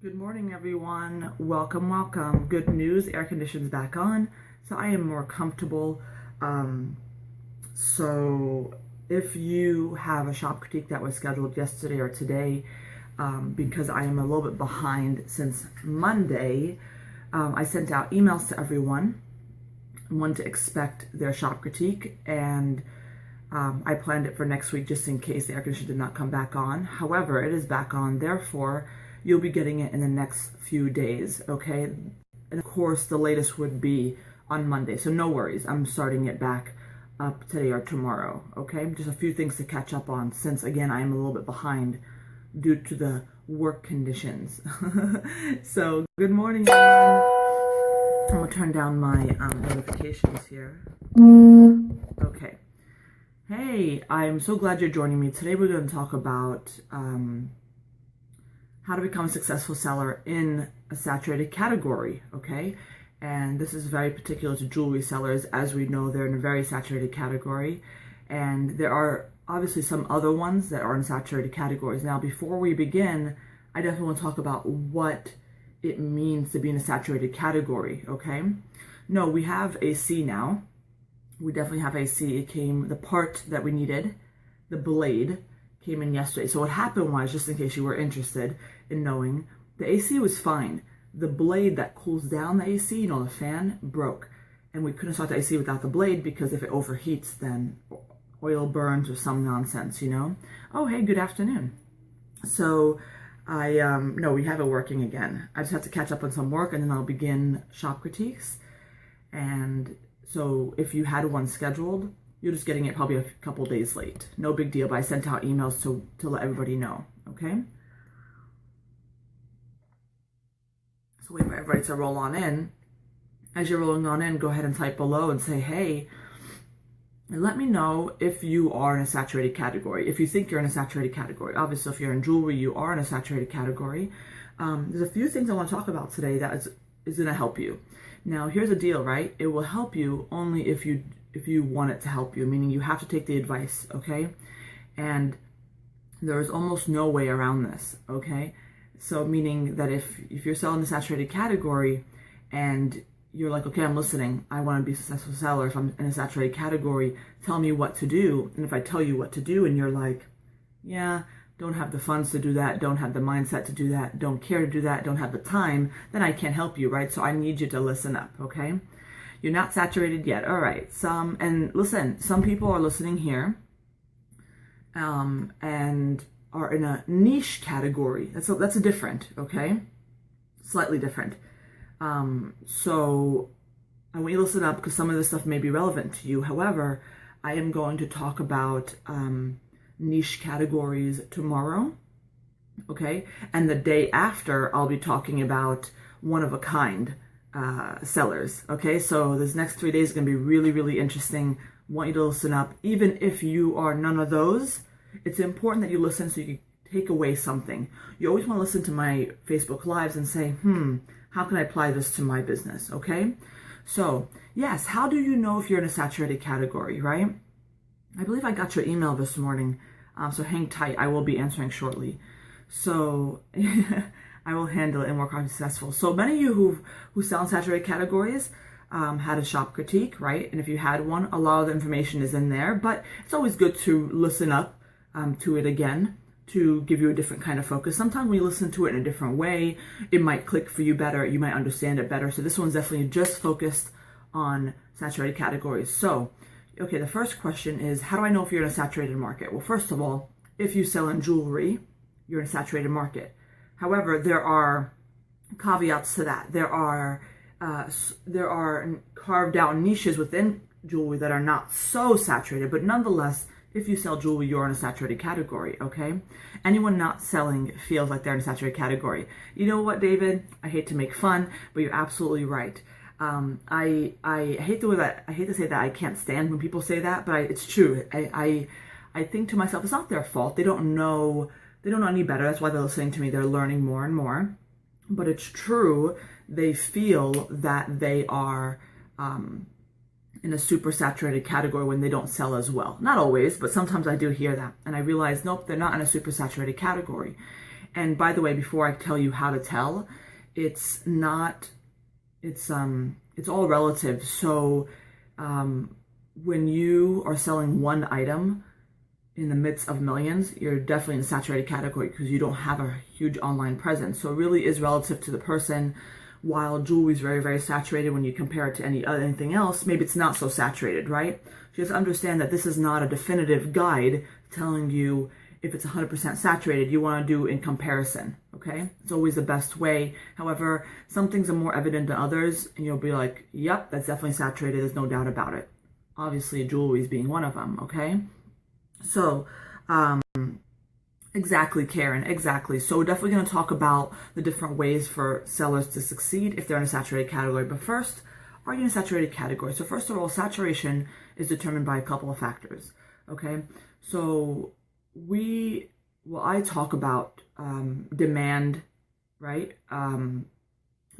Good morning, everyone. Welcome, welcome. Good news, air conditioning's back on, so I am more comfortable. So if you have a shop critique that was scheduled yesterday or today, because I am a little bit behind since Monday, I sent out emails to everyone, when to expect their shop critique, and I planned it for next week just in case the air conditioner did not come back on. However, it is back on, therefore you'll be getting it in the next few days, okay? And of course, the latest would be on Monday, so no worries. I'm starting it back up today or tomorrow, okay? Just a few things to catch up on since, again, I am a little bit behind due to the work conditions. So, good morning, everyone. I'm gonna turn down my notifications here. Okay. Hey, I'm so glad you're joining me. Today we're going to talk about how to become a successful seller in a saturated category, okay? And this is very particular to jewelry sellers. As we know, they're in a very saturated category. And there are obviously some other ones that are in saturated categories. Now, before we begin, I definitely want to talk about what it means to be in a saturated category, okay? No, we have AC now. We definitely have AC. It came, the part that we needed, the blade, came in yesterday. So what happened was, just in case you were interested in knowing, the AC was fine. The blade that cools down the AC, you know, the fan, broke. And we couldn't start the AC without the blade because if it overheats, then oil burns or some nonsense, you know? Oh, hey, good afternoon. So no, we have it working again. I just have to catch up on some work and then I'll begin shop critiques. And so if you had one scheduled, you're just getting it probably a couple days late. No big deal, but I sent out emails to let everybody know, okay? So wait for everybody to roll on in. As you're rolling on in, go ahead and type below and say, hey, and let me know if you are in a saturated category, if you think you're in a saturated category. Obviously, if you're in jewelry, you are in a saturated category. There's a few things I want to talk about today that is going to help you. Now, here's the deal, right? It will help you only if you want it to help you, meaning you have to take the advice, okay? And there's almost no way around this, okay? So meaning that if you're selling the saturated category and you're like, okay, I'm listening, I want to be a successful seller. If I'm in a saturated category, tell me what to do. And if I tell you what to do and you're like, yeah, don't have the funds to do that, don't have the mindset to do that, don't care to do that, don't have the time, then I can't help you, right? So I need you to listen up, okay? You're not saturated yet. All right. And listen, some people are listening here and are in a niche category. That's a different, okay? Slightly different. So I want you to listen up because some of this stuff may be relevant to you. However, I am going to talk about niche categories tomorrow, okay? And the day after, I'll be talking about one-of-a-kind sellers, okay? So this next 3 days is going to be really, really interesting. Want you to listen up. Even if you are none of those, it's important that you listen so you can take away something. You always want to listen to my Facebook Lives and say, how can I apply this to my business, okay? So, yes, how do you know if you're in a saturated category, right? I believe I got your email this morning, so hang tight. I will be answering shortly. So, I will handle it and work on successful. So many of you who sell in saturated categories had a shop critique, right? And if you had one, a lot of the information is in there, but it's always good to listen up to it again to give you a different kind of focus. Sometimes when you listen to it in a different way, it might click for you better. You might understand it better. So this one's definitely just focused on saturated categories. So, okay, the first question is, how do I know if you're in a saturated market? Well, first of all, if you sell in jewelry, you're in a saturated market. However, there are caveats to that. There are carved out niches within jewelry that are not so saturated, but nonetheless, if you sell jewelry, you're in a saturated category, okay? Anyone not selling feels like they're in a saturated category. You know what, David? I hate to make fun, but you're absolutely right. I hate to say that I can't stand when people say that, but it's true. I think to myself, it's not their fault. They don't know any better. That's why they're listening to me. They're learning more and more. But it's true. They feel that they are in a super saturated category when they don't sell as well. Not always, but sometimes I do hear that. And I realize, nope, they're not in a super saturated category. And by the way, before I tell you how to tell, it's all relative. So when you are selling one item in the midst of millions, you're definitely in a saturated category because you don't have a huge online presence. So it really is relative to the person. While jewelry is very, very saturated when you compare it to anything else, maybe it's not so saturated, right? So you have to understand that this is not a definitive guide telling you if it's 100% saturated. You want to do in comparison, okay? It's always the best way. However, some things are more evident than others, and you'll be like, yep, that's definitely saturated. There's no doubt about it. Obviously, jewelry is being one of them, okay? So, exactly, Karen, exactly. So we're definitely going to talk about the different ways for sellers to succeed if they're in a saturated category. But first, are you in a saturated category? So first of all, saturation is determined by a couple of factors, okay? So I talk about demand, right?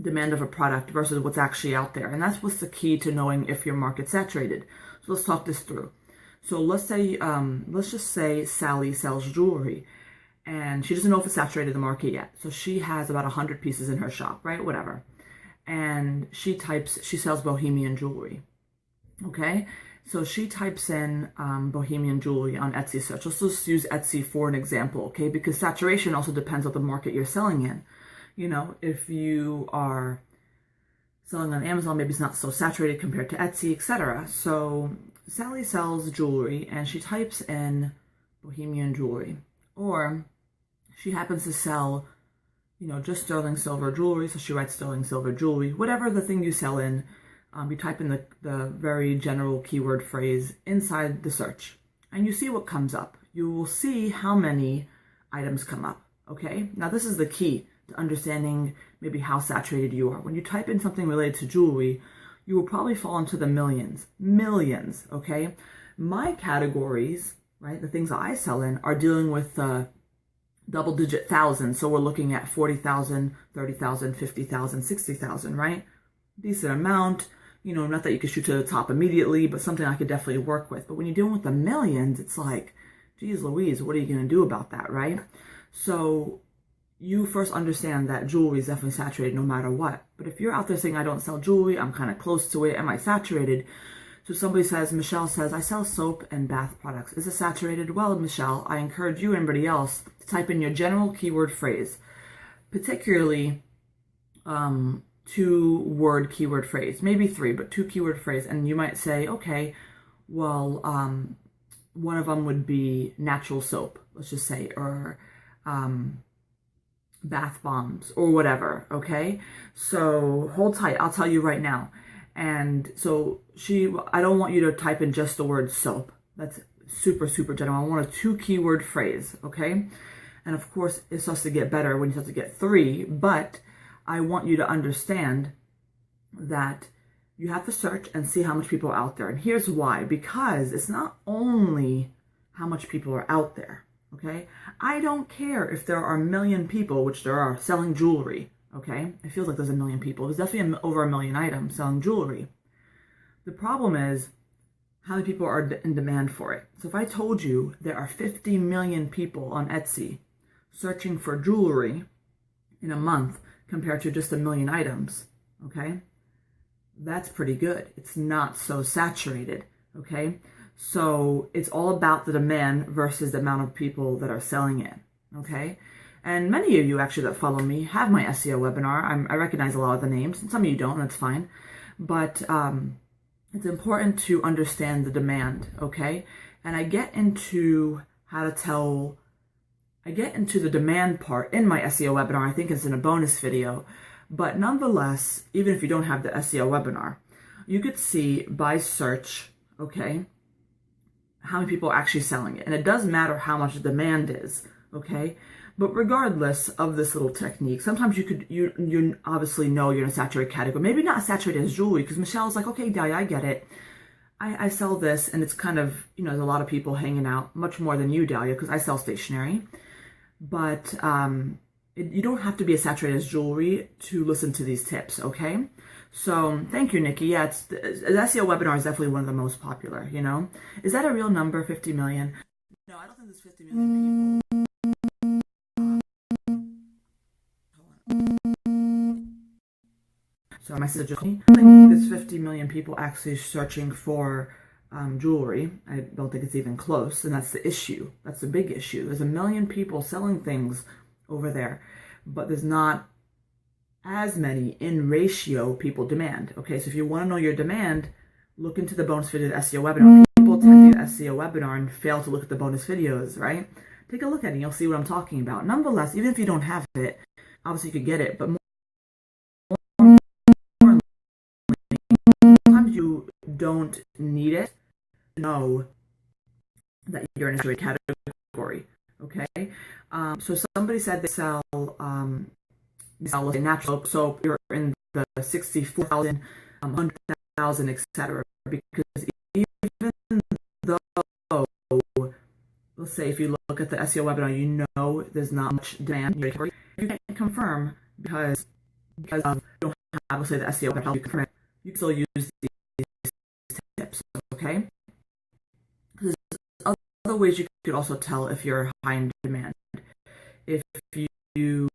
Demand of a product versus what's actually out there. And that's what's the key to knowing if your market's saturated. So let's talk this through. So let's just say Sally sells jewelry and she doesn't know if it's saturated the market yet. So she has about 100 pieces in her shop, right? Whatever. And she sells bohemian jewelry. Okay. So she types in bohemian jewelry on Etsy search. Let's just use Etsy for an example, okay? Because saturation also depends on the market you're selling in. You know, if you are selling on Amazon, maybe it's not so saturated compared to Etsy, etc. So Sally sells jewelry and she types in bohemian jewelry. Or she happens to sell, you know, just sterling silver jewelry, so she writes sterling silver jewelry. Whatever the thing you sell in, you type in the very general keyword phrase inside the search, and you see what comes up. You will see how many items come up, okay? Now, this is the key to understanding maybe how saturated you are. When you type in something related to jewelry, you will probably fall into the millions, okay? My categories, right, the things that I sell in are dealing with double-digit thousands. So we're looking at 40,000, 30,000, 50,000, 60,000, right? Decent amount. You know, not that you can shoot to the top immediately, but something I could definitely work with. But when you're dealing with the millions, it's like, geez Louise, what are you going to do about that, right? So you first understand that jewelry is definitely saturated no matter what. But if you're out there saying, I don't sell jewelry, I'm kind of close to it, am I saturated? So somebody says, Michelle says, I sell soap and bath products. Is it saturated? Well, Michelle, I encourage you and everybody else to type in your general keyword phrase, particularly 2-word keyword phrase, maybe 3, but 2 keyword phrase. And you might say, okay, well, one of them would be natural soap, let's just say, or bath bombs or whatever. Okay. So hold tight. I'll tell you right now. And so I don't want you to type in just the word soap. That's super, super general. I want a 2 keyword phrase. Okay. And of course it starts to get better when you start to get 3, but I want you to understand that you have to search and see how much people are out there. And here's why. Because it's not only how much people are out there, okay? I don't care if there are 1 million people, which there are, selling jewelry, okay? It feels like there's 1 million people. There's definitely over 1 million items selling jewelry. The problem is how many people are in demand for it. So if I told you there are 50 million people on Etsy searching for jewelry in a month, compared to just 1 million items, okay? That's pretty good. It's not so saturated, okay? So it's all about the demand versus the amount of people that are selling it, okay? And many of you actually that follow me have my SEO webinar. I recognize a lot of the names, and some of you don't, that's fine. But it's important to understand the demand, okay? And I get into the demand part in my SEO webinar. I think it's in a bonus video. But nonetheless, even if you don't have the SEO webinar, you could see by search, okay, how many people are actually selling it. And it does matter how much the demand is, okay? But regardless of this little technique, sometimes you obviously know you're in a saturated category. Maybe not saturated as jewelry, because Michelle's like, okay, Dahlia, I get it. I sell this, and it's kind of, you know, there's a lot of people hanging out, much more than you, Dahlia, because I sell stationery. But you don't have to be as saturated as jewelry to listen to these tips, okay? So thank you, Nikki. Yeah, the SEO webinar is definitely one of the most popular, you know? Is that a real number, 50 million? No, I don't think there's 50 million people. So my sister just, I think there's 50 million people actually searching for jewelry. I don't think it's even close, and that's the issue. That's the big issue. There's a million people selling things over there, but there's not as many in ratio people demand. Okay, so if you want to know your demand, look into the bonus video, the SEO webinar. People tend to do SEO webinar and fail to look at the bonus videos, right? Take a look at it and you'll see what I'm talking about. Nonetheless, even if you don't have it, obviously you could get it, but more importantly, sometimes you don't need it to know that you're in a certain category, okay? So somebody said they sell natural soap, you're in the 64,000, 100,000, etc. Because even though, let's say if you look at the SEO webinar, you know there's not much demand in your category, you can't confirm because of, you don't have, let's say, the SEO webinar, you confirm it, you can still use these tips, okay? There's other ways you could also tell if you're high in demand. If you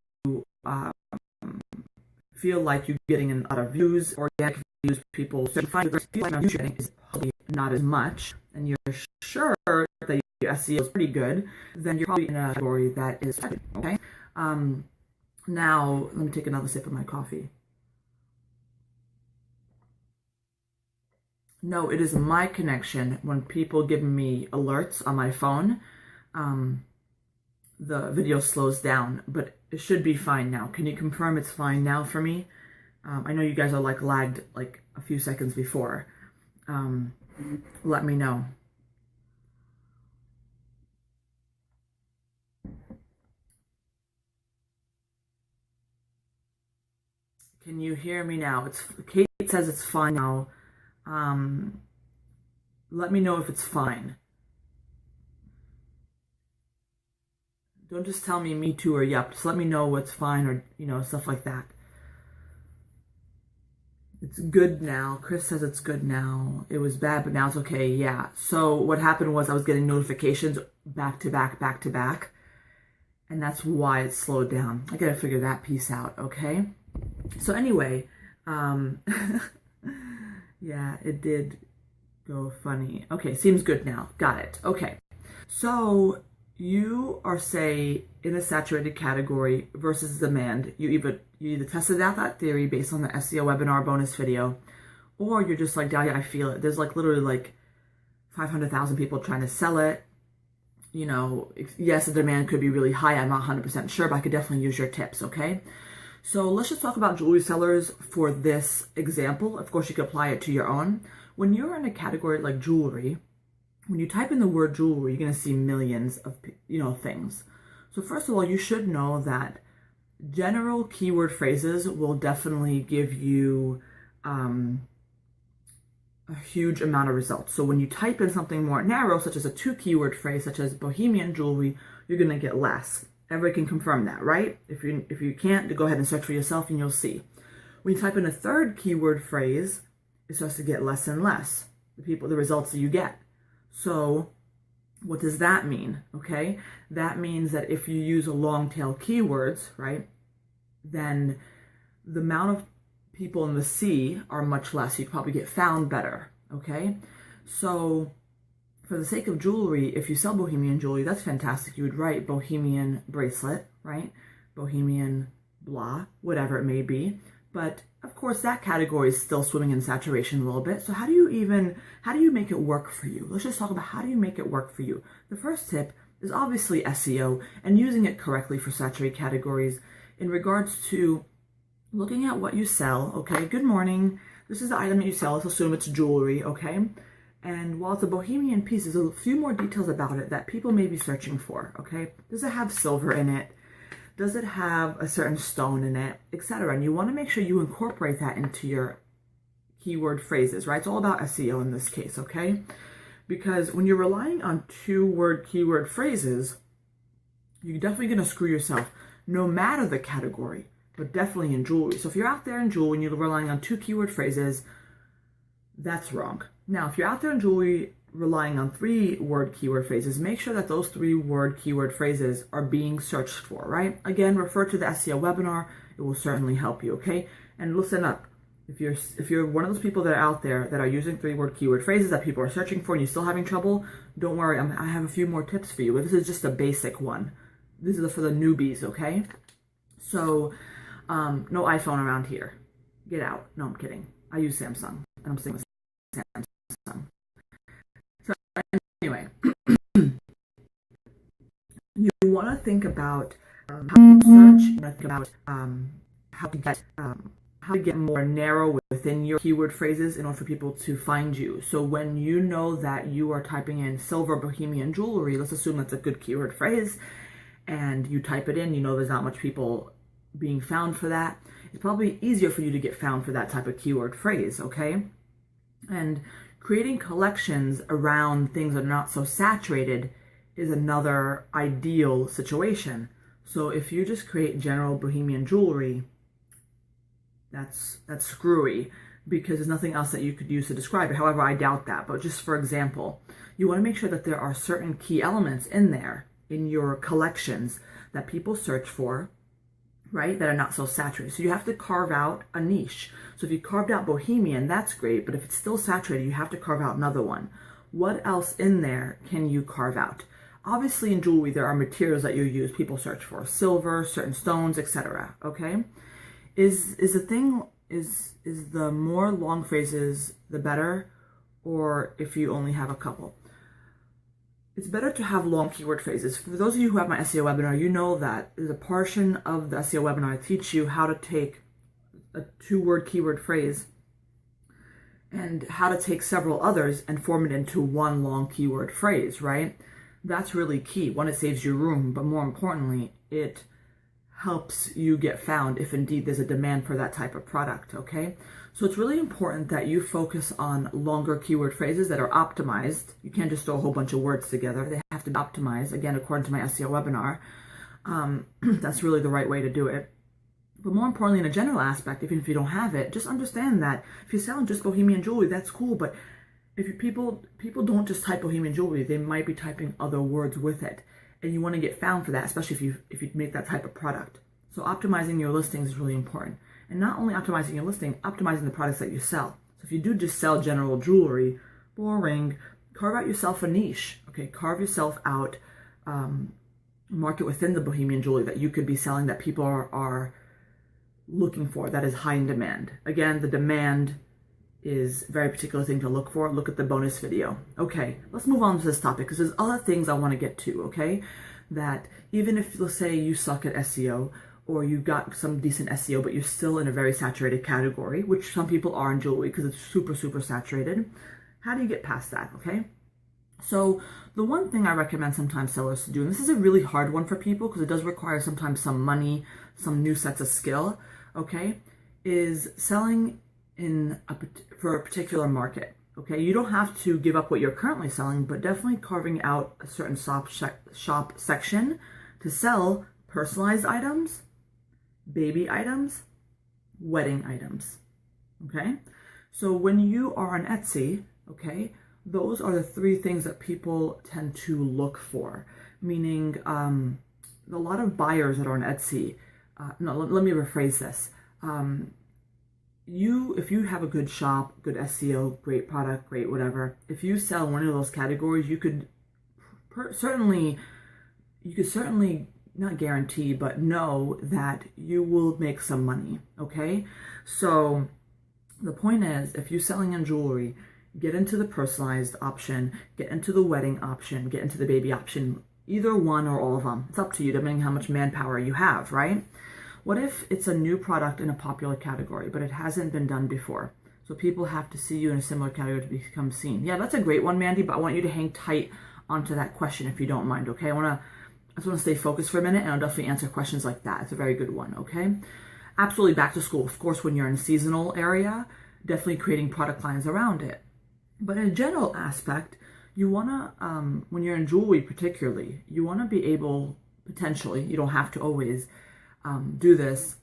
feel like you're getting a lot of views, organic views, people find the views you're getting is probably not as much, and you're sure that your SEO is pretty good, then you're probably in a category that is okay. Now let me take another sip of my coffee. No, it is my connection. When people give me alerts on my phone, the video slows down, but it should be fine now. Can you confirm it's fine now for me? I know you guys are like lagged like a few seconds before. Let me know. Can you hear me now? Kate says it's fine now. Let me know if it's fine. Don't just tell me too or yep. Just let me know what's fine or, you know, stuff like that. It's good now. Chris says it's good now. It was bad, but now it's okay. Yeah. So what happened was I was getting notifications back to back. And that's why it slowed down. I gotta figure that piece out, okay? So anyway, yeah, it did go funny. Okay, seems good now. Got it. Okay. So you are, say, in a saturated category versus demand. You either tested out that theory based on the SEO webinar bonus video, or you're just like, Dahlia, I feel it. There's like literally like 500,000 people trying to sell it. You know, yes, the demand could be really high. I'm not 100% sure, but I could definitely use your tips, okay? So let's just talk about jewelry sellers for this example. Of course, you could apply it to your own. When you're in a category like jewelry, when you type in the word jewelry, you're going to see millions of, you know, things. So first of all, you should know that general keyword phrases will definitely give you a huge amount of results. So when you type in something more narrow, such as a 2-keyword phrase, such as bohemian jewelry, you're going to get less. Everybody can confirm that, right? If you can't, go ahead and search for yourself and you'll see. When you type in a 3rd keyword phrase, it starts to get less and less, the results that you get. So what does that mean? Okay, that means that if you use a long tail keywords, right, then the amount of people in the sea are much less. You'd probably get found better. Okay, so for the sake of jewelry, if you sell bohemian jewelry, that's fantastic. You would write bohemian bracelet, right? Bohemian blah, whatever it may be. But of course, that category is still swimming in saturation a little bit. So how do you make it work for you? Let's just talk about how do you make it work for you. The first tip is obviously SEO and using it correctly for saturated categories in regards to looking at what you sell. Okay, good morning. This is the item that you sell. Let's assume it's jewelry, okay? And while it's a bohemian piece, there's a few more details about it that people may be searching for, okay? Does it have silver in it? Does it have a certain stone in it, etc.? And you want to make sure you incorporate that into your keyword phrases, right? It's all about SEO in this case, okay? Because when you're relying on 2-word keyword phrases, you're definitely going to screw yourself, no matter the category, but definitely in jewelry. So if you're out there in jewelry and you're relying on 2 keyword phrases, that's wrong. Now, if you're out there in jewelry relying on 3-word keyword phrases, make sure that those 3-word keyword phrases are being searched for, right? Again, refer to the SEO webinar. It will certainly help you, okay? And listen up. If you're one of those people that are out there that are using 3-word keyword phrases that people are searching for and you're still having trouble, don't worry. I have a few more tips for you. But this is just a basic one. This is for the newbies, okay? So, no iPhone around here. Get out. No, I'm kidding. I use Samsung, and I'm sticking with Samsung. So anyway, you want to think about how to search. You want to think about how to get more narrow within your keyword phrases in order for people to find you. So when you know that you are typing in silver bohemian jewelry, let's assume that's a good keyword phrase, and you type it in, you know there's not much people being found for that. It's probably easier for you to get found for that type of keyword phrase, okay? And creating collections around things that are not so saturated is another ideal situation. So if you just create general bohemian jewelry, that's screwy because there's nothing else that you could use to describe it. However, I doubt that. But just for example, you want to make sure that there are certain key elements in there in your collections that people search for, right, that are not so saturated. So you have to carve out a niche. So if you carved out bohemian, that's great. But if it's still saturated, you have to carve out another one. What else in there can you carve out? Obviously, in jewelry, there are materials that you use, people search for silver, certain stones, etc. Okay? Is the more long phrases the better, or if you only have a couple? It's better to have long keyword phrases. For those of you who have my SEO webinar, you know that there's a portion of the SEO webinar I teach you how to take a 2-word keyword phrase and how to take several others and form it into one long keyword phrase, right? That's really key. One, it saves you room, but more importantly, it helps you get found if indeed there's a demand for that type of product, okay? So it's really important that you focus on longer keyword phrases that are optimized. You can't just throw a whole bunch of words together. They have to be optimized, again, according to my SEO webinar. That's really the right way to do it. But more importantly, in a general aspect, even if you don't have it, just understand that if you're selling just bohemian jewelry, that's cool, but if people don't just type bohemian jewelry, they might be typing other words with it. And you want to get found for that, especially if you make that type of product. So optimizing your listings is really important. And not only optimizing your listing, optimizing the products that you sell. So if you do just sell general jewelry, boring, carve out yourself a niche, okay? Carve yourself out, market within the bohemian jewelry that you could be selling that people are looking for, that is high in demand. Again, the demand is a very particular thing to look for. Look at the bonus video. Okay, let's move on to this topic because there's other things I want to get to, okay? That even if, let's say you suck at SEO or you got some decent SEO, but you're still in a very saturated category, which some people are in jewelry because it's super, super saturated. How do you get past that, okay? So the one thing I recommend sometimes sellers to do, and this is a really hard one for people because it does require sometimes some money, some new sets of skill, okay, is selling for a particular market, okay? You don't have to give up what you're currently selling, but definitely carving out a certain shop section to sell personalized items, baby items, wedding items, okay? So when you are on Etsy, okay, those are the 3 things that people tend to look for, meaning a lot of buyers that are on Etsy, let me rephrase this. If you have a good shop, good SEO, great product, great whatever, if you sell one of those categories, you could certainly not guarantee, but know that you will make some money, okay? So the point is, if you're selling in jewelry, get into the personalized option, get into the wedding option, get into the baby option, either one or all of them. It's up to you, depending on how much manpower you have, right? What if it's a new product in a popular category, but it hasn't been done before? So people have to see you in a similar category to become seen. Yeah, that's a great one, Mandy, but I want you to hang tight onto that question if you don't mind, okay? I just want to stay focused for a minute, and I'll definitely answer questions like that. It's a very good one, okay? Absolutely back to school. Of course, when you're in a seasonal area, definitely creating product lines around it. But in a general aspect, you want to, when you're in jewelry particularly, you want to be able, potentially, you don't have to always do this,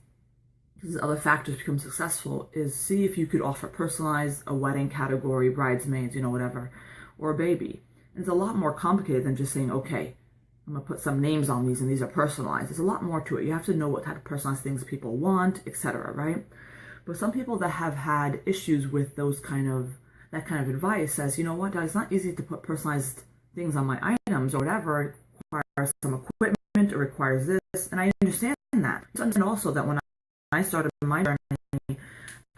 because other factors become successful, is see if you could offer personalized, a wedding category, bridesmaids, whatever, or a baby. And it's a lot more complicated than just saying, okay, I'm gonna put some names on these and these are personalized. There's a lot more to it. You have to know what type of personalized things people want, etc., right? But some people that have had issues with that kind of advice says, you know what, it's not easy to put personalized things on my items or whatever. It requires some equipment, it requires this, and I understand that. I understand also that when I started my journey,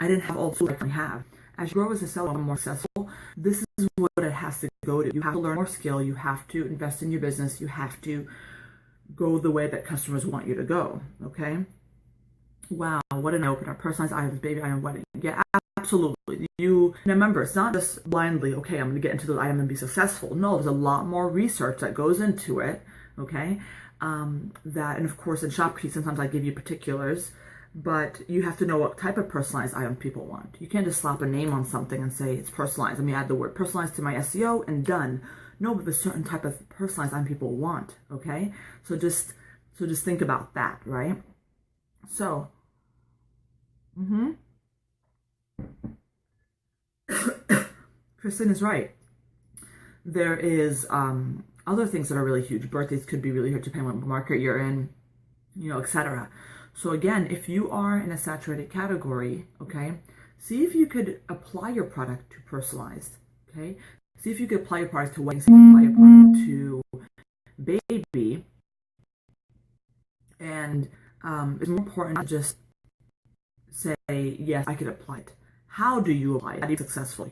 I didn't have all the tools I have. As you grow as a seller and more successful, this is what it has to go to. You have to learn more skill, you have to invest in your business, you have to go the way that customers want you to go, okay? Wow, what an opener. Personalized items, baby item, wedding. Yeah, absolutely. Now remember, it's not just blindly, okay, I'm going to get into the item and be successful. No, there's a lot more research that goes into it, okay? And of course, in Shopkeep, sometimes I give you particulars, but you have to know what type of personalized item people want. You can't just slap a name on something and say it's personalized. Let me add the word personalized to my SEO and done. No, but there's a certain type of personalized item people want, okay? So just think about that, right? So, Kristen is right. There is other things that are really huge. Birthdays could be really huge depending on what market you're in, etc. So again, if you are in a saturated category, okay, see if you could apply your product to personalized, okay? See if you could apply your product to weddings, apply your product to baby, and it's more important to just say, yes, I could apply it. How do you apply it? How do you be successful,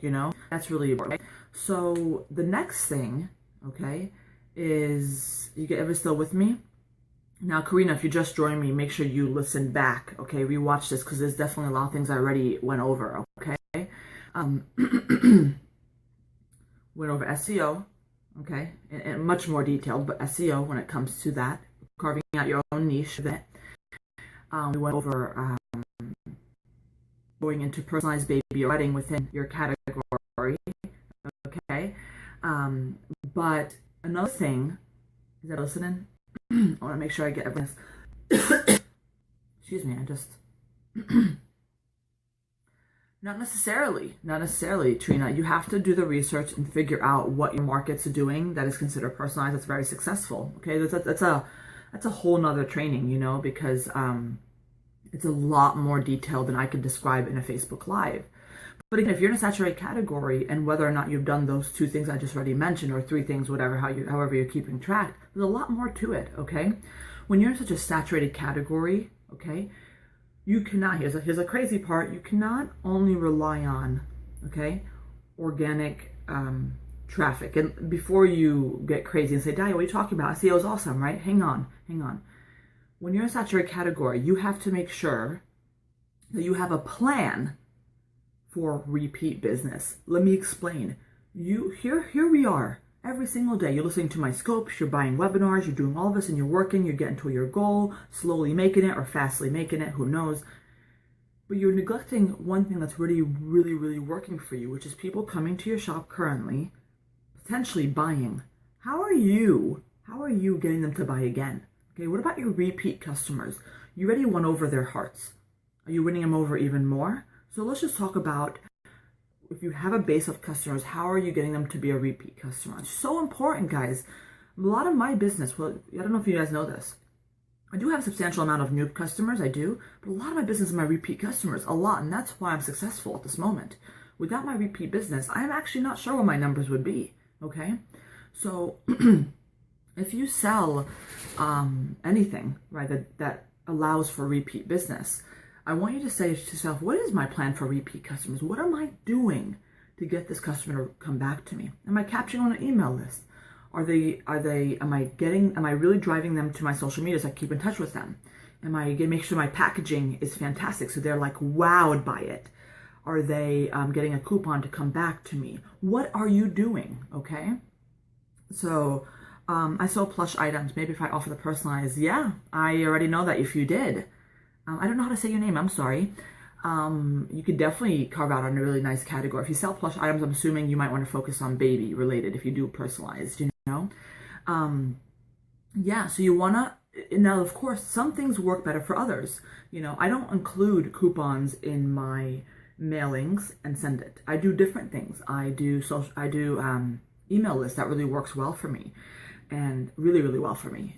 That's really important. Right? So the next thing, okay, is, you get ever still with me? Now, Karina, if you just joined me, make sure you listen back, okay? Rewatch this, because there's definitely a lot of things I already went over, okay? Went over SEO, okay? And much more detailed, but SEO when it comes to that, carving out your own niche. We went over going into personalized baby or wedding within your category, okay? But another thing, is that listening? I want to make sure I get everything. Excuse me, I just... Not necessarily, Trina. You have to do the research and figure out what your market's doing that is considered personalized, that's very successful, okay? That's a whole nother training, because it's a lot more detailed than I could describe in a Facebook Live. But again, if you're in a saturated category, and whether or not you've done those 2 things I just already mentioned, or 3 things, whatever, however you're keeping track, there's a lot more to it, okay? When you're in such a saturated category, okay, you cannot, here's a crazy part, you cannot only rely on, okay, organic traffic. And before you get crazy and say, Dahlia, what are you talking about? SEO is awesome, right? Hang on. When you're in a saturated category, you have to make sure that you have a plan for repeat business. Let me explain. Here we are. Every single day, you're listening to my scopes, you're buying webinars, you're doing all this, and you're working, you're getting to your goal, slowly making it or fastly making it, who knows. But you're neglecting one thing that's really, really, really working for you, which is people coming to your shop currently, potentially buying. How are you getting them to buy again? Okay, what about your repeat customers? You already won over their hearts. Are you winning them over even more? So let's just talk about, if you have a base of customers, how are you getting them to be a repeat customer? It's so important, guys. A lot of my business, well, I don't know if you guys know this. I do have a substantial amount of new customers, I do, but a lot of my business is my repeat customers, a lot, and that's why I'm successful at this moment. Without my repeat business, I'm actually not sure what my numbers would be, okay? So if you sell anything, right, that allows for repeat business, I want you to say to yourself, what is my plan for repeat customers? What am I doing to get this customer to come back to me? Am I capturing on an email list? Am I really driving them to my social media so I keep in touch with them? Am I going to make sure my packaging is fantastic so they're like wowed by it? Are they getting a coupon to come back to me? What are you doing, okay? So I sell plush items. Maybe if I offer the personalized, yeah, I already know that if you did. I don't know how to say your name, I'm sorry. You could definitely carve out on a really nice category. If you sell plush items, I'm assuming you might want to focus on baby related if you do personalized, Yeah, so you want to, now of course, some things work better for others. I don't include coupons in my mailings and send it. I do different things. I do email list that really works well for me, and really, really well for me.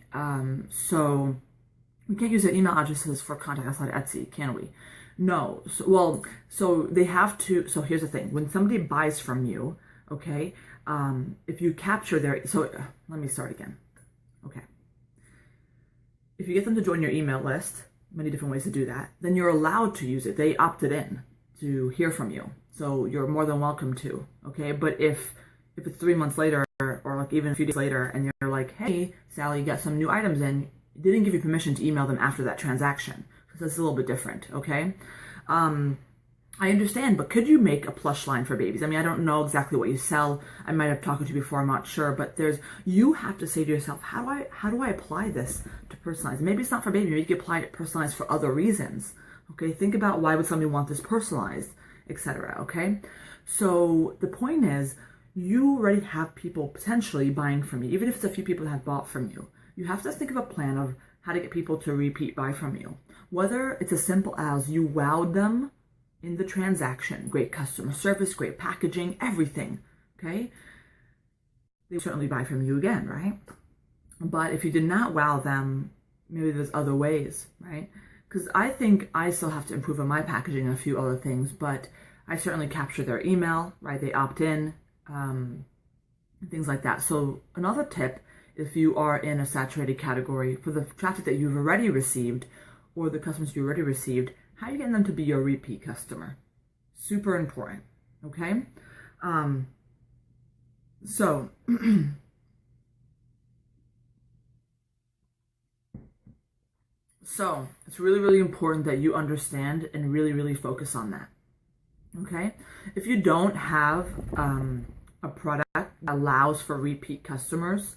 So we can't use their email addresses for contact outside Etsy, can we? No. So they have to. So here's the thing: when somebody buys from you, okay, if you capture their, let me start again. Okay. If you get them to join your email list, many different ways to do that, then you're allowed to use it. They opted in to hear from you, so you're more than welcome to. Okay, but if it's 3 months later, or like even a few days later, and you're like, hey, Sally, got some new items in, they didn't give you permission to email them after that transaction. So that's a little bit different, okay? I understand, but could you make a plush line for babies? I mean, I don't know exactly what you sell. I might have talked to you before, I'm not sure, but you have to say to yourself, how do I apply this to personalize? Maybe it's not for baby, maybe you can apply it personalized for other reasons, okay? Think about why would somebody want this personalized, etc., okay? So the point is, you already have people potentially buying from you, even if it's a few people that have bought from you. You have to think of a plan of how to get people to repeat buy from you. Whether it's as simple as you wowed them in the transaction, great customer service, great packaging, everything, okay? They will certainly buy from you again, right? But if you did not wow them, maybe there's other ways, right? Because I think I still have to improve on my packaging and a few other things, but I certainly capture their email, right? They opt in, things like that. So another tip, if you are in a saturated category, for the traffic that you've already received or the customers you already received, how are you getting them to be your repeat customer? Super important, okay? So it's really, really important that you understand and really, really focus on that, okay? If you don't have a product that allows for repeat customers,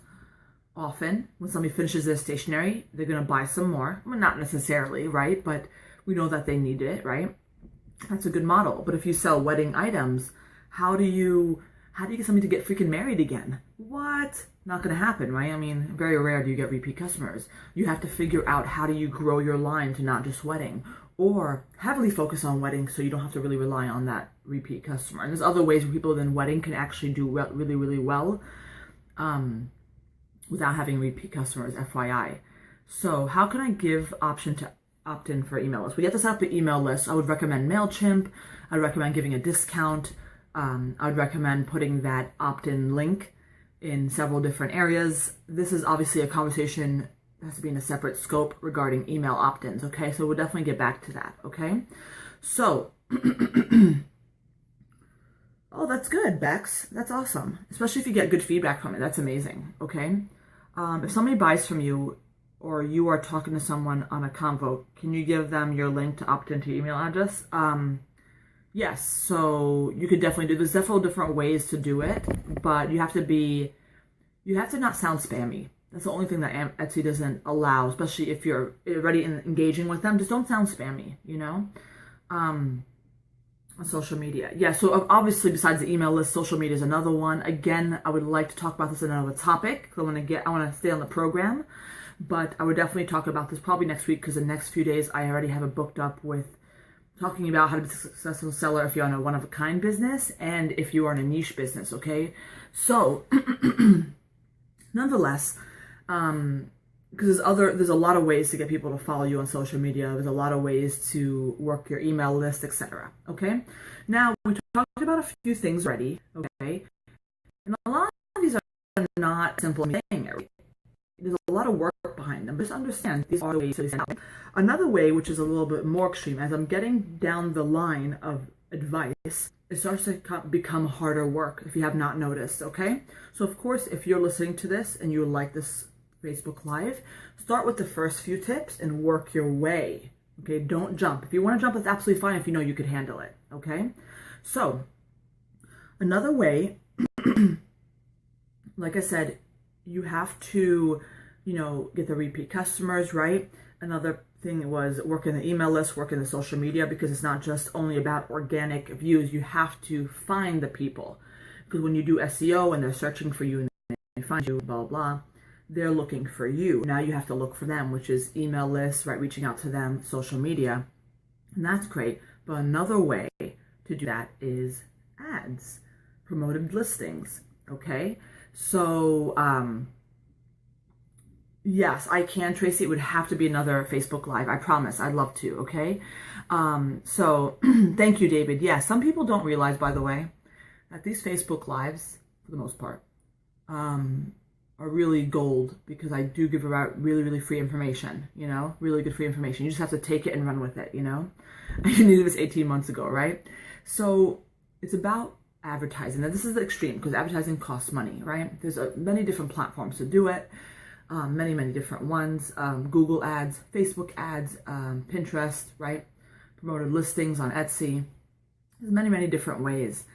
often when somebody finishes their stationery, they're going to buy some more. Well, not necessarily, right? But we know that they need it, right? That's a good model. But if you sell wedding items, how do you get somebody to get freaking married again? What? Not going to happen, right? I mean, very rare do you get repeat customers. You have to figure out how do you grow your line to not just wedding, or heavily focus on wedding so you don't have to really rely on that repeat customer. And there's other ways where people within wedding can actually do really, really well without having repeat customers, FYI. So how can I give option to opt in for email lists? We have to set up the email list. I would recommend MailChimp. I'd recommend giving a discount. I would recommend putting that opt-in link in several different areas. This is obviously a conversation that has to be in a separate scope regarding email opt-ins, okay? So we'll definitely get back to that, okay? So, oh, that's good, Bex. That's awesome. Especially if you get good feedback from it. That's amazing, okay? If somebody buys from you, or you are talking to someone on a convo, can you give them your link to opt into your email address? Yes, so you could definitely do, there's definitely different ways to do it, but you have to not sound spammy. That's the only thing that Etsy doesn't allow, especially if you're already engaging with them. Just don't sound spammy, you know? On social media. Yeah, so obviously besides the email list, social media is another one. Again, I would like to talk about this in another topic. I want to stay on the program, but I would definitely talk about this probably next week, because the next few days I already have it booked up with talking about how to be a successful seller if you're on a one-of-a-kind business and if you are in a niche business, okay? So, nonetheless, because there's a lot of ways to get people to follow you on social media. There's a lot of ways to work your email list, etc. Okay? Now, we talked about a few things already, okay? And a lot of these are not simple things. There's a lot of work behind them. Just understand these are the ways to send out. Another way, which is a little bit more extreme, as I'm getting down the line of advice, it starts to become harder work if you have not noticed, okay? So of course, if you're listening to this and you like this Facebook Live, start with the first few tips and work your way, okay? Don't jump. If you want to jump, it's absolutely fine if you know you could handle it, okay? So, another way, like I said, you have to, get the repeat customers, right? Another thing was working the email list, working the social media, because it's not just only about organic views. You have to find the people, because when you do SEO and they're searching for you and they find you, blah, blah, blah, they're looking for you. Now you have to look for them, which is email lists, right? Reaching out to them, social media, and that's great. But another way to do that is ads, promoted listings. okay? So, yes, I can, Tracy. It would have to be another Facebook Live. I promise. I'd love to, okay? So, thank you, David. Yeah, some people don't realize, by the way, that these Facebook Lives, for the most part, are really gold, because I do give out really, really free information, you know, really good free information. You just have to take it and run with it, you know? I knew this 18 months ago, right? So it's about advertising. Now, this is the extreme, because advertising costs money, right? There's many different platforms to do it, many, many different ones. Google ads, Facebook ads, Pinterest, right? Promoted listings on Etsy. There's many, many different ways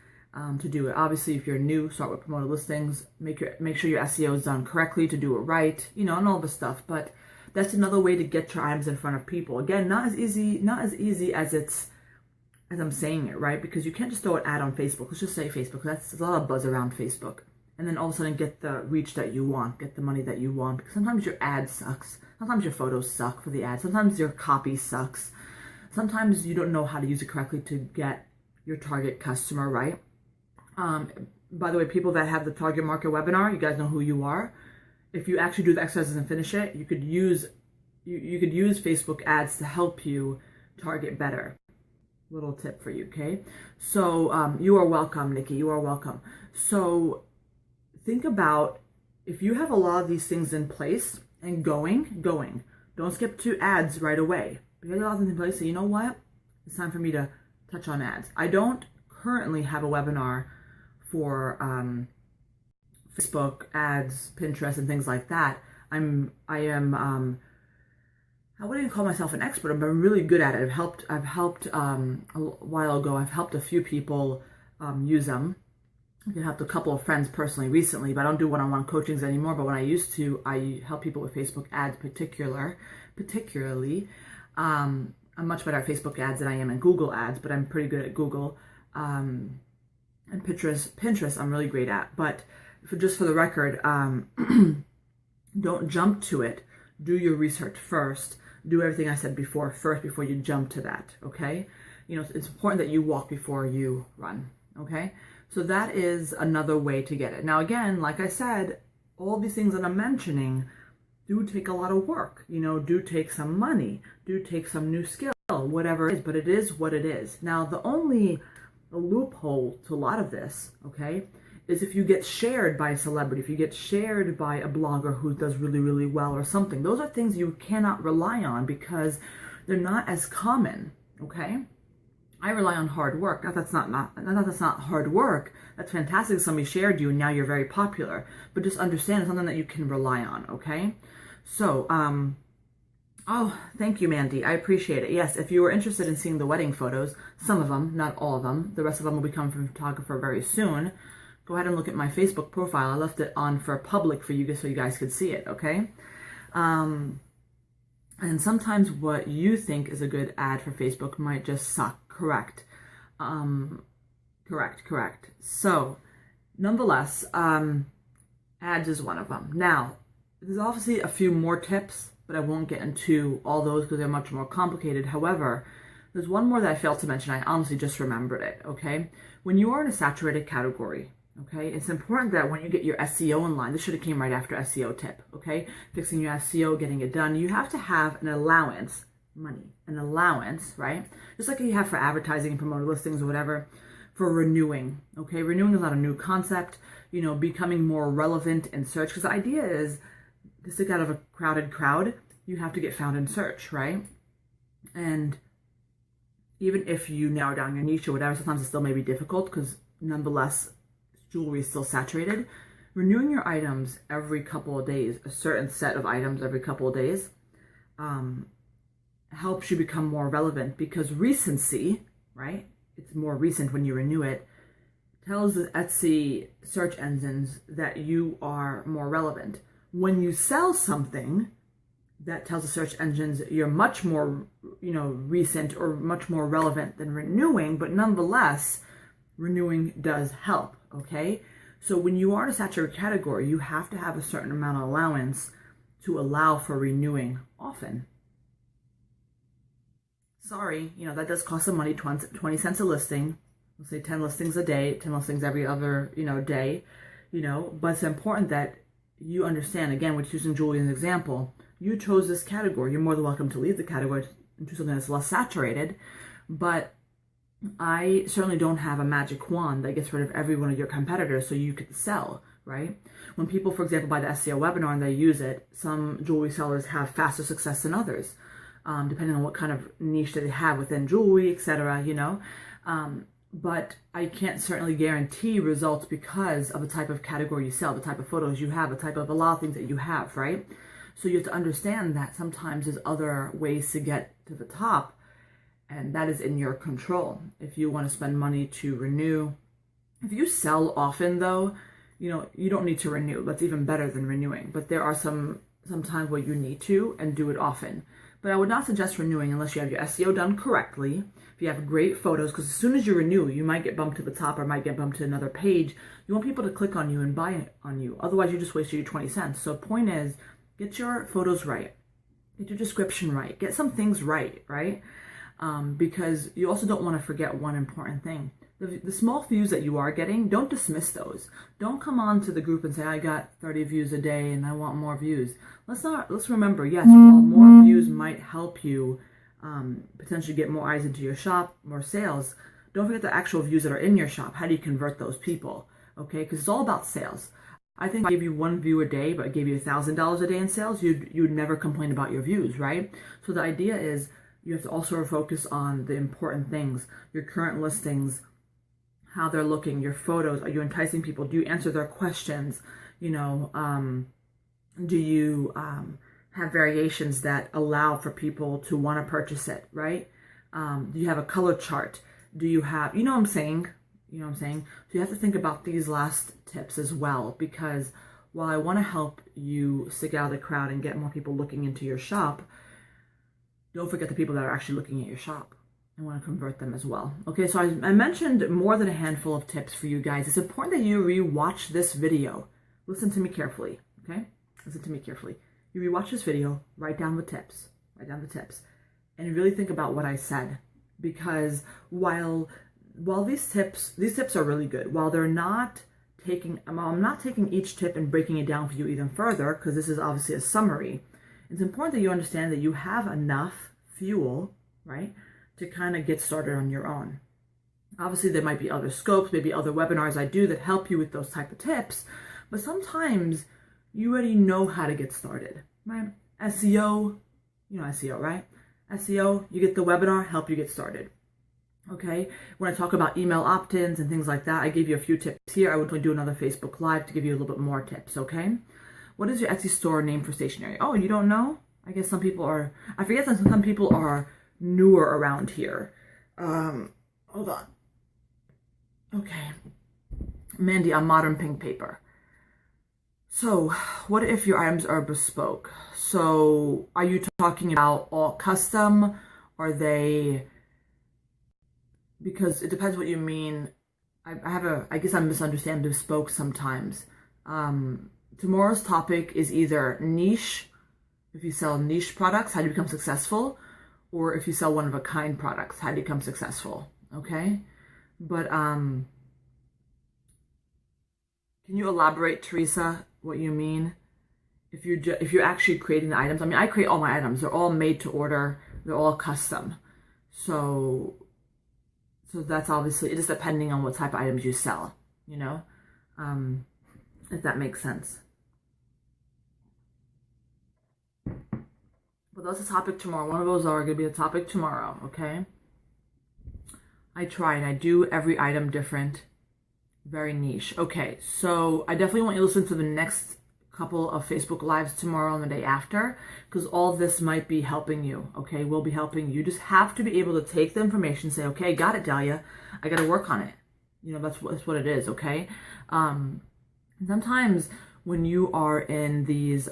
to do it. Obviously, if you're new, start with promoted listings. Make sure your SEO is done correctly to do it right, you know, and all the stuff. But that's another way to get your items in front of people. Again, not as easy as I'm saying it, right? Because you can't just throw an ad on Facebook. Let's just say Facebook. There's a lot of buzz around Facebook, and then all of a sudden get the reach that you want, get the money that you want. Because sometimes your ad sucks. Sometimes your photos suck for the ad. Sometimes your copy sucks. Sometimes you don't know how to use it correctly to get your target customer, right? By the way, people that have the target market webinar, you guys know who you are. If you actually do the exercises and finish it, you could use Facebook ads to help you target better. Little tip for you, okay? So you are welcome, Nikki. You are welcome. So think about, if you have a lot of these things in place and going. Don't skip to ads right away. If you have a lot of things in place, so you know what? It's time for me to touch on ads. I don't currently have a webinar for Facebook ads, Pinterest, and things like that. I am I wouldn't call myself an expert, but I'm really good at it. I've helped a while ago. I've helped a few people use them. I helped a couple of friends personally recently, but I don't do one-on-one coachings anymore. But when I used to, I help people with Facebook ads particularly. I'm much better at Facebook ads than I am in Google ads, but I'm pretty good at Google. And Pinterest I'm really great at. But just for the record, don't jump to it. Do your research first. Do everything I said before you jump to that, okay? You know, it's important that you walk before you run, okay? So that is another way to get it. Now, again, like I said, all these things that I'm mentioning do take a lot of work, you know, do take some money, do take some new skill, whatever it is, but it is what it is. Now, the only loophole to a lot of this, okay, is if you get shared by a celebrity, if you get shared by a blogger who does really, really well or something. Those are things you cannot rely on because they're not as common, okay? I rely on hard work. That's not hard work. That's fantastic. Somebody shared you and now you're very popular. But just understand it's something that you can rely on, okay? So, oh, thank you, Mandy. I appreciate it. Yes, if you were interested in seeing the wedding photos, some of them, not all of them, the rest of them will be coming from a photographer very soon. Go ahead and look at my Facebook profile. I left it on for public for you so you guys could see it, okay? And sometimes what you think is a good ad for Facebook might just suck. Correct. Correct. So, nonetheless, ads is one of them. Now, there's obviously a few more tips, but I won't get into all those because they're much more complicated. However, there's one more that I failed to mention. I honestly just remembered it, okay? When you are in a saturated category, okay, it's important that when you get your SEO in line, this should have came right after SEO tip, okay? Fixing your SEO, getting it done, you have to have an allowance, money, an allowance, right? Just like you have for advertising and promoted listings or whatever, for renewing, okay? Renewing is not a new concept, you know, becoming more relevant in search, because the idea is to stick out of a crowded crowd, you have to get found in search, right? And even if you narrow down your niche or whatever, sometimes it still may be difficult because nonetheless, jewelry is still saturated. Renewing your items every couple of days, a certain set of items every couple of days, helps you become more relevant because recency, right? It's more recent when you renew it, tells the Etsy search engines that you are more relevant. When you sell something, that tells the search engines you're much more, you know, recent or much more relevant than renewing, but nonetheless, renewing does help, okay? So when you are in a saturated category, you have to have a certain amount of allowance to allow for renewing often. Sorry, you know, that does cost some money, 20 cents a listing. Let's say 10 listings a day, 10 listings every other, you know, day. you know, but it's important that you understand, again, with using jewelry as an example, you chose this category. You're more than welcome to leave the category into something that's less saturated, but I certainly don't have a magic wand that gets rid of every one of your competitors so you could sell, right? When people, for example, buy the SEO webinar and they use it, some jewelry sellers have faster success than others, depending on what kind of niche that they have within jewelry, etc., you know. But I can't certainly guarantee results because of the type of category you sell, the type of photos you have, the type of a lot of things that you have, right? So you have to understand that sometimes there's other ways to get to the top, and that is in your control. If you want to spend money to renew, if you sell often though, you know, you don't need to renew. That's even better than renewing. But there are some times where you need to, and do it often. But I would not suggest renewing unless you have your SEO done correctly. If you have great photos, because as soon as you renew, you might get bumped to the top or might get bumped to another page. You want people to click on you and buy on you. Otherwise, you just wasted your 20 cents. So point is, get your photos right. Get your description right. Get some things right, right? Because you also don't want to forget one important thing. The small views that you are getting, don't dismiss those. Don't come on to the group and say, I got 30 views a day and I want more views. Let's remember, yes, while more views might help you potentially get more eyes into your shop, more sales, don't forget the actual views that are in your shop. How do you convert those people? Okay, because it's all about sales. I think if I gave you 1 view a day, but I gave you $1,000 a day in sales, you'd never complain about your views, right? So the idea is you have to also focus on the important things, your current listings, how they're looking, your photos. Are you enticing people? Do you answer their questions? You know, do you have variations that allow for people to want to purchase it, right? Do you have a color chart? Do you have, you know what I'm saying? You know what I'm saying? So you have to think about these last tips as well, because while I want to help you stick out of the crowd and get more people looking into your shop, don't forget the people that are actually looking at your shop. I want to convert them as well. Okay, so I mentioned more than a handful of tips for you guys. It's important that you rewatch this video. Listen to me carefully, okay? Listen to me carefully. You rewatch this video, write down the tips, and really think about what I said. Because while these tips are really good, while they're not taking, I'm not taking each tip and breaking it down for you even further, because this is obviously a summary. It's important that you understand that you have enough fuel, right, to kind of get started on your own. Obviously, there might be other scopes, maybe other webinars I do that help you with those type of tips, but sometimes you already know how to get started, right? SEO, you know SEO, right? SEO, you get the webinar, help you get started. Okay, when I talk about email opt-ins and things like that, I gave you a few tips here. I would do another Facebook Live to give you a little bit more tips, okay? What is your Etsy store name for stationery? Oh, you don't know? I guess some people are, I forget that some people are newer around here. Hold on. Okay. Mandy, on Modern Pink Paper. So, what if your items are bespoke? So, are you talking about all custom? Are they, because it depends what you mean. I guess I misunderstand bespoke sometimes. Tomorrow's topic is either niche, if you sell niche products, how do you become successful? Or if you sell one-of-a-kind products, how do you become successful? Okay? But, can you elaborate, Teresa, what you mean? If you're actually creating the items, I mean, I create all my items. They're all made to order. They're all custom. So that's obviously, it is depending on what type of items you sell, you know? If that makes sense. But that's a topic tomorrow. One of those are going to be a topic tomorrow, okay? I try and I do every item different. Very niche. Okay, so I definitely want you to listen to the next couple of Facebook Lives tomorrow and the day after, because all this might be helping you, okay? We'll be helping you. You just have to be able to take the information and say, okay, got it, Dahlia. I got to work on it. You know, that's what it is, okay? Sometimes when you are in these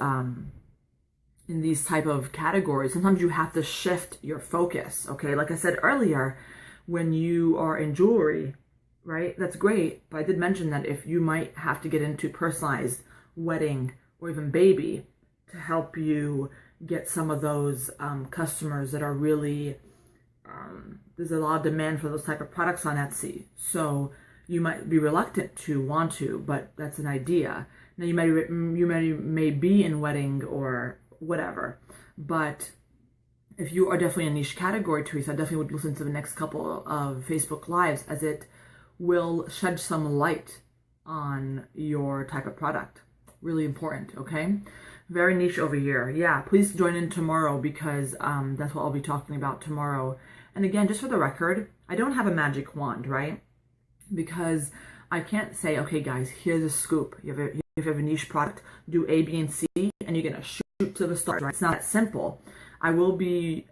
type of categories, sometimes you have to shift your focus, okay? Like I said earlier, when you are in jewelry, right? That's great, but I did mention that if you might have to get into personalized wedding or even baby to help you get some of those customers that are really, there's a lot of demand for those type of products on Etsy. So you might be reluctant to want to, but that's an idea. Now you may be in wedding or whatever, but if you are definitely a niche category, Teresa, I definitely would listen to the next couple of Facebook Lives, as it will shed some light on your type of product. Really important, okay? Very niche over here. Yeah, please join in tomorrow, because that's what I'll be talking about tomorrow. And again, just for the record, I don't have a magic wand, right? Because I can't say, okay, guys, here's a scoop. If you have a niche product, do A, B, and C, and you're going to shoot to the stars, right? It's not that simple. I will be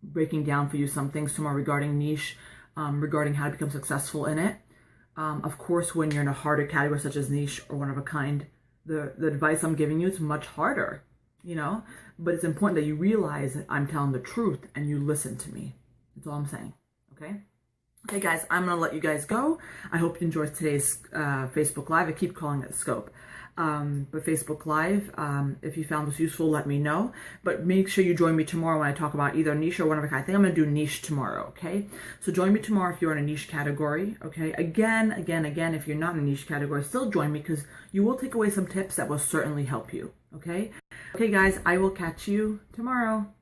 breaking down for you some things tomorrow regarding niche, regarding how to become successful in it. Of course, when you're in a harder category such as niche or one of a kind, the advice I'm giving you is much harder, you know? But it's important that you realize that I'm telling the truth and you listen to me. That's all I'm saying, okay? Okay, guys, I'm going to let you guys go. I hope you enjoyed today's Facebook Live. I keep calling it Scope. But Facebook Live, if you found this useful, let me know. But make sure you join me tomorrow when I talk about either niche or one of a kind. I think I'm going to do niche tomorrow, okay? So join me tomorrow if you're in a niche category, okay? Again, if you're not in a niche category, still join me, because you will take away some tips that will certainly help you, okay? Okay, guys, I will catch you tomorrow.